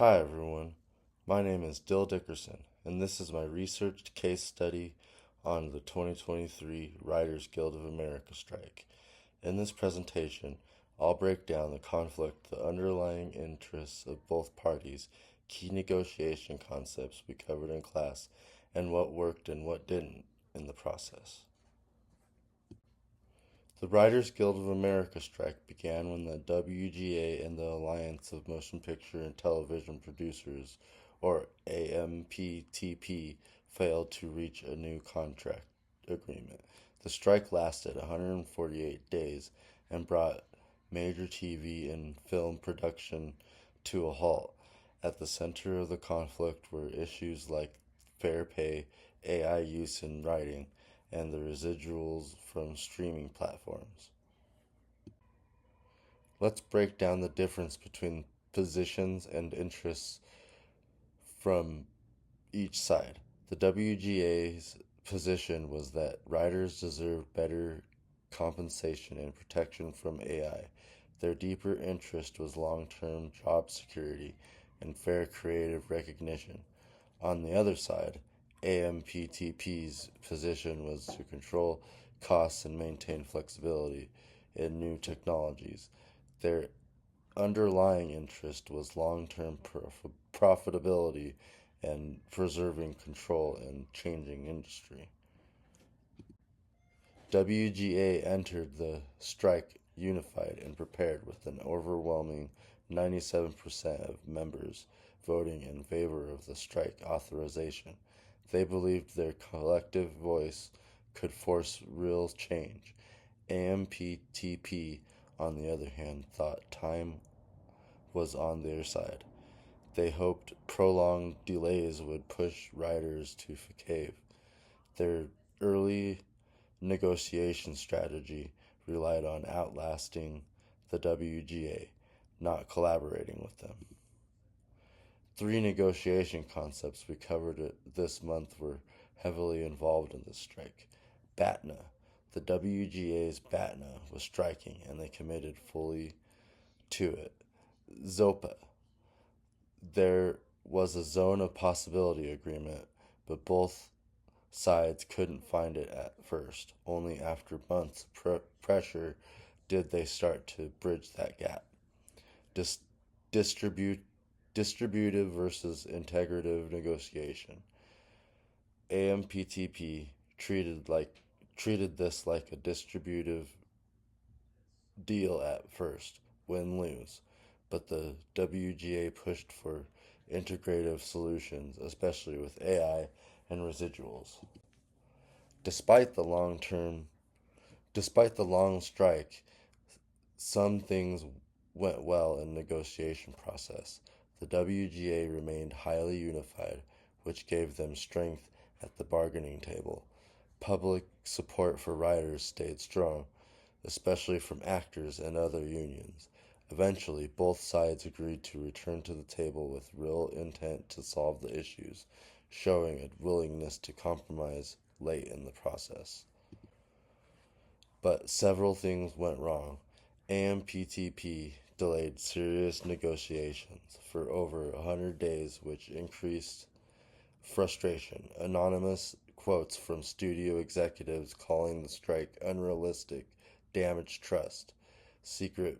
Hi everyone, my name is Dill Dickerson, and this is my researched case study on the 2023 Writers Guild of America strike. In this presentation, I'll break down the conflict, the underlying interests of both parties, key negotiation concepts we covered in class, and what worked and what didn't in the process. The Writers Guild of America strike began when the WGA and the Alliance of Motion Picture and Television Producers, or AMPTP, failed to reach a new contract agreement. The strike lasted 148 days and brought major TV and film production to a halt. At the center of the conflict were issues like fair pay, AI use in writing, and the residuals from streaming platforms. Let's break down the difference between positions and interests from each side. The WGA's position was that writers deserve better compensation and protection from AI. Their deeper interest was long-term job security and fair creative recognition. On the other side, AMPTP's position was to control costs and maintain flexibility in new technologies. Their underlying interest was long-term profitability and preserving control in changing industry. WGA entered the strike unified and prepared with an overwhelming 97% of members voting in favor of the strike authorization. They believed their collective voice could force real change. AMPTP, on the other hand, thought time was on their side. They hoped prolonged delays would push writers to cave. Their early negotiation strategy relied on outlasting the WGA, not collaborating with them. Three negotiation concepts we covered this month were heavily involved in the strike. BATNA. The WGA's BATNA was striking and they committed fully to it. ZOPA. There was a zone of possibility agreement, but both sides couldn't find it at first. Only after months of pressure did they start to bridge that gap. Dis- distributive versus integrative negotiation. AMPTP treated this like a distributive deal at first, win-lose, but the WGA pushed for integrative solutions, especially with AI and residuals. Despite the long term, Despite the long strike, some things went well in the negotiation process. The WGA remained highly unified, which gave them strength at the bargaining table. Public support for writers stayed strong, especially from actors and other unions. Eventually, both sides agreed to return to the table with real intent to solve the issues, showing a willingness to compromise late in the process. But several things went wrong. AMPTP delayed serious negotiations for over 100 days, which increased frustration. Anonymous quotes from studio executives calling the strike unrealistic damaged trust. Secret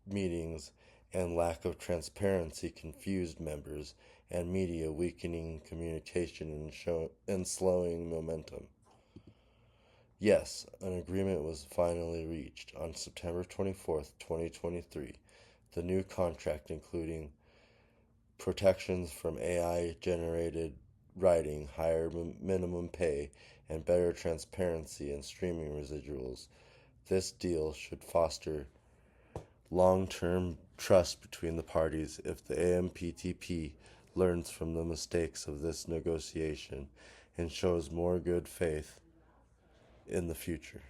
meetings and lack of transparency confused members, and media weakening communication and slowing momentum. Yes, an agreement was finally reached on September 24th, 2023. The new contract, including protections from AI-generated writing, higher minimum pay, and better transparency in streaming residuals. This deal should foster long-term trust between the parties if the AMPTP learns from the mistakes of this negotiation and shows more good faith in the future.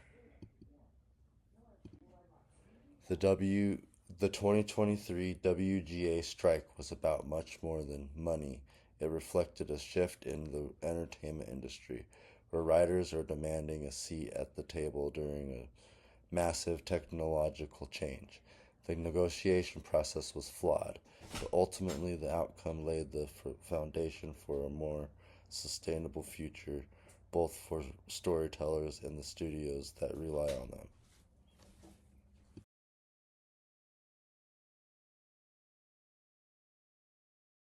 The 2023 WGA strike was about much more than money. It reflected a shift in the entertainment industry, where writers are demanding a seat at the table during a massive technological change. The negotiation process was flawed. but ultimately the outcome laid the foundation for a more sustainable future, both for storytellers and the studios that rely on them.